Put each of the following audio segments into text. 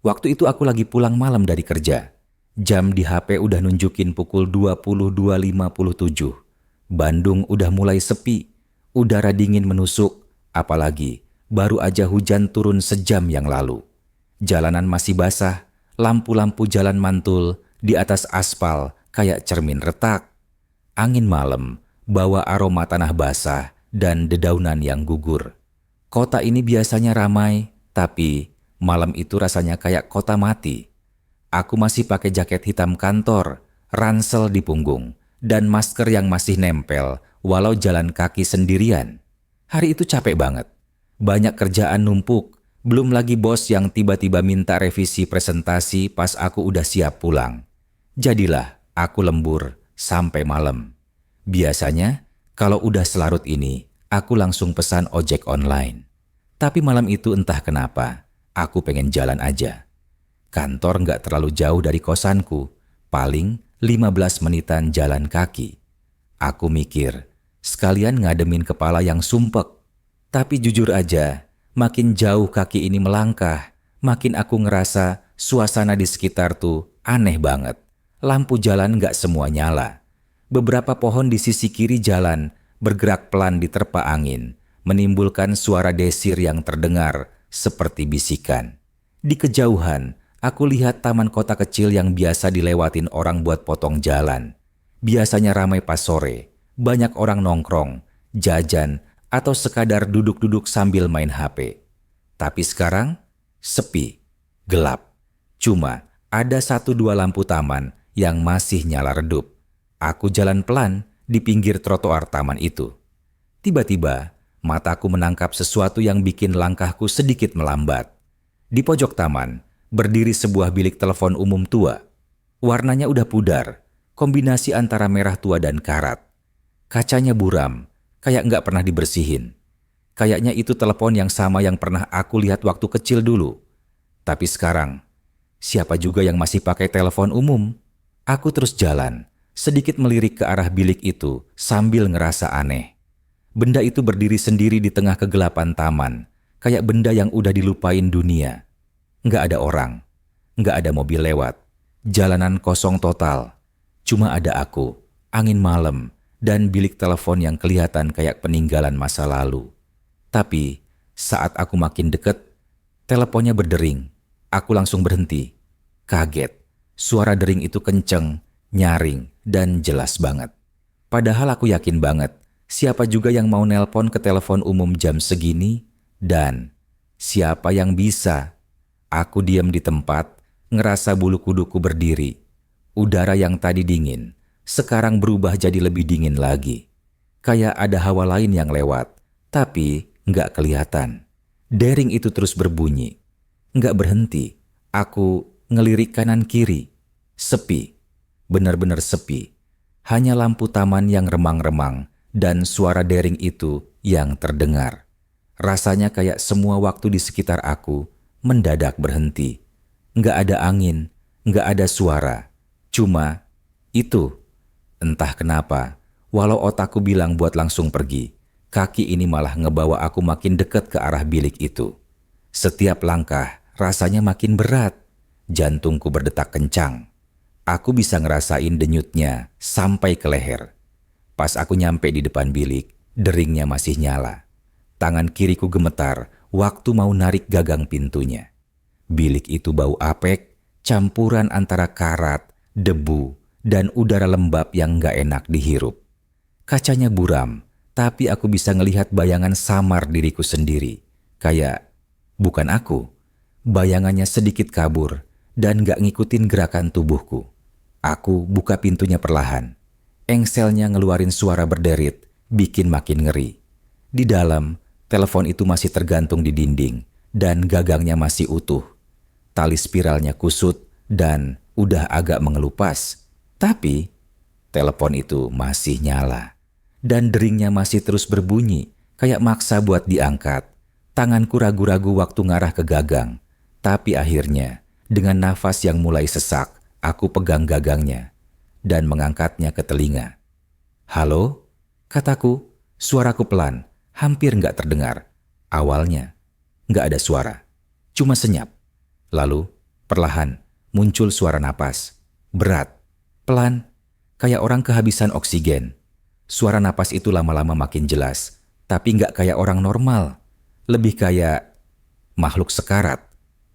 Waktu itu aku lagi pulang malam dari kerja. Jam di HP udah nunjukin pukul 22.57. Bandung udah mulai sepi. Udara dingin menusuk. Apalagi baru aja hujan turun sejam yang lalu. Jalanan masih basah. Lampu-lampu jalan mantul di atas aspal kayak cermin retak. Angin malam bawa aroma tanah basah dan dedaunan yang gugur. Kota ini biasanya ramai, tapi malam itu rasanya kayak kota mati. Aku masih pakai jaket hitam kantor, ransel di punggung, dan masker yang masih nempel walau jalan kaki sendirian. Hari itu capek banget. Banyak kerjaan numpuk, belum lagi bos yang tiba-tiba minta revisi presentasi pas aku udah siap pulang. Jadilah aku lembur sampai malam. Biasanya, kalau udah selarut ini, aku langsung pesan ojek online. Tapi malam itu entah kenapa, aku pengen jalan aja. Kantor nggak terlalu jauh dari kosanku, paling 15 menitan jalan kaki. Aku mikir, sekalian ngademin kepala yang sumpek. Tapi jujur aja, makin jauh kaki ini melangkah, makin aku ngerasa suasana di sekitar tuh aneh banget. Lampu jalan nggak semua nyala. Beberapa pohon di sisi kiri jalan bergerak pelan diterpa angin, menimbulkan suara desir yang terdengar seperti bisikan. Di kejauhan, aku lihat taman kota kecil yang biasa dilewatin orang buat potong jalan. Biasanya ramai pas sore, banyak orang nongkrong, jajan, atau sekadar duduk-duduk sambil main HP. Tapi sekarang, sepi, gelap. Cuma ada 1-2 lampu taman yang masih nyala redup. Aku jalan pelan di pinggir trotoar taman itu. Tiba-tiba, mataku menangkap sesuatu yang bikin langkahku sedikit melambat. Di pojok taman, berdiri sebuah bilik telepon umum tua. Warnanya udah pudar, kombinasi antara merah tua dan karat. Kacanya buram, kayak nggak pernah dibersihin. Kayaknya itu telepon yang sama yang pernah aku lihat waktu kecil dulu. Tapi sekarang, siapa juga yang masih pakai telepon umum? Aku terus jalan. Sedikit melirik ke arah bilik itu sambil ngerasa aneh. Benda itu berdiri sendiri di tengah kegelapan taman, kayak benda yang udah dilupain dunia. Nggak ada orang, nggak ada mobil lewat, jalanan kosong total. Cuma ada aku, angin malam, dan bilik telepon yang kelihatan kayak peninggalan masa lalu. Tapi saat aku makin deket, teleponnya berdering. Aku langsung berhenti. Kaget, suara dering itu kenceng, nyaring, dan jelas banget. Padahal aku yakin banget, siapa juga yang mau nelpon ke telepon umum jam segini? Dan siapa yang bisa? Aku diam di tempat, ngerasa bulu kuduku berdiri. Udara yang tadi dingin, sekarang berubah jadi lebih dingin lagi. Kayak ada hawa lain yang lewat, tapi nggak kelihatan. Dering itu terus berbunyi. Nggak berhenti. Aku ngelirik kanan kiri. Sepi. Benar-benar sepi. Hanya lampu taman yang remang-remang dan suara dering itu yang terdengar. Rasanya kayak semua waktu di sekitar aku mendadak berhenti. Nggak ada angin, nggak ada suara. Cuma itu. Entah kenapa, walau otakku bilang buat langsung pergi, kaki ini malah ngebawa aku makin dekat ke arah bilik itu. Setiap langkah rasanya makin berat. Jantungku berdetak kencang. Aku bisa ngerasain denyutnya sampai ke leher. Pas aku nyampe di depan bilik, deringnya masih nyala. Tangan kiriku gemetar waktu mau narik gagang pintunya. Bilik itu bau apek, campuran antara karat, debu, dan udara lembab yang gak enak dihirup. Kacanya buram, tapi aku bisa ngelihat bayangan samar diriku sendiri. Kayak, bukan aku. Bayangannya sedikit kabur dan gak ngikutin gerakan tubuhku. Aku buka pintunya perlahan. Engselnya ngeluarin suara berderit, bikin makin ngeri. Di dalam, telepon itu masih tergantung di dinding dan gagangnya masih utuh. Tali spiralnya kusut dan udah agak mengelupas. Tapi, telepon itu masih nyala. Dan deringnya masih terus berbunyi, kayak maksa buat diangkat. Tanganku ragu-ragu waktu ngarah ke gagang. Tapi akhirnya, dengan nafas yang mulai sesak, aku pegang gagangnya dan mengangkatnya ke telinga. "Halo?" kataku. Suaraku pelan, hampir nggak terdengar. Awalnya, nggak ada suara, cuma senyap. Lalu, Perlahan, muncul suara napas. Berat, pelan, kayak orang kehabisan oksigen. Suara napas itu lama-lama makin jelas, tapi nggak kayak orang normal. Lebih kayak makhluk sekarat.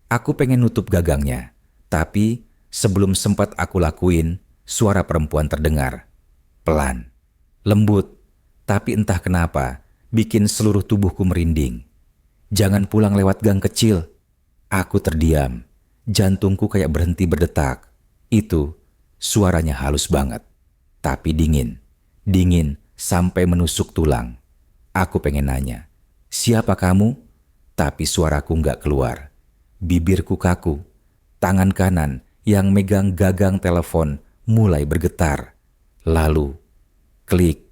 Aku pengen nutup gagangnya, tapi sebelum sempat aku lakuin, suara perempuan terdengar. Pelan, lembut, tapi entah kenapa, bikin seluruh tubuhku merinding. Jangan pulang lewat gang kecil. Aku terdiam, jantungku kayak berhenti berdetak. Itu, suaranya halus banget, tapi dingin. Dingin sampai menusuk tulang. Aku pengen nanya, siapa kamu? Tapi suaraku nggak keluar. Bibirku kaku. Tangan kanan yang megang gagang telepon mulai bergetar. Lalu, klik.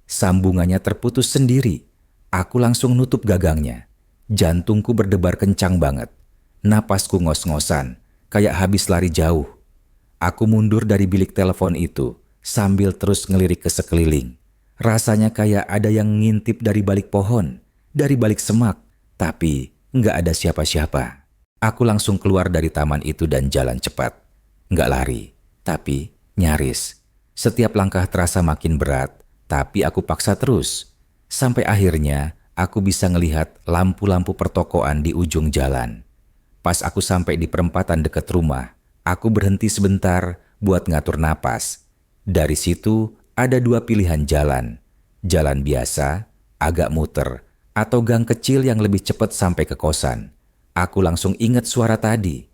Sambungannya terputus sendiri. Aku langsung nutup gagangnya. Jantungku berdebar kencang banget. Napasku ngos-ngosan, kayak habis lari jauh. Aku mundur dari bilik telepon itu, sambil terus ngelirik ke sekeliling. Rasanya kayak ada yang ngintip dari balik pohon, dari balik semak, tapi nggak ada siapa-siapa. Aku langsung keluar dari taman itu dan jalan cepat. Nggak lari, tapi nyaris. Setiap langkah terasa makin berat, tapi aku paksa terus. Sampai akhirnya, aku bisa ngelihat lampu-lampu pertokoan di ujung jalan. Pas aku sampai di perempatan dekat rumah, aku berhenti sebentar buat ngatur napas. Dari situ ada dua pilihan jalan. Jalan biasa, agak muter, atau gang kecil yang lebih cepat sampai ke kosan. Aku langsung ingat suara tadi.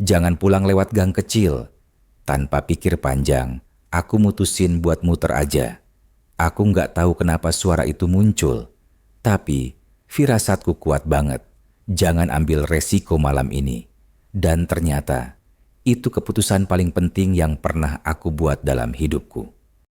Jangan pulang lewat gang kecil. Tanpa pikir panjang, aku mutusin buat muter aja. Aku nggak tahu kenapa suara itu muncul. Tapi firasatku kuat banget. Jangan ambil resiko malam ini. Dan ternyata, itu keputusan paling penting yang pernah aku buat dalam hidupku.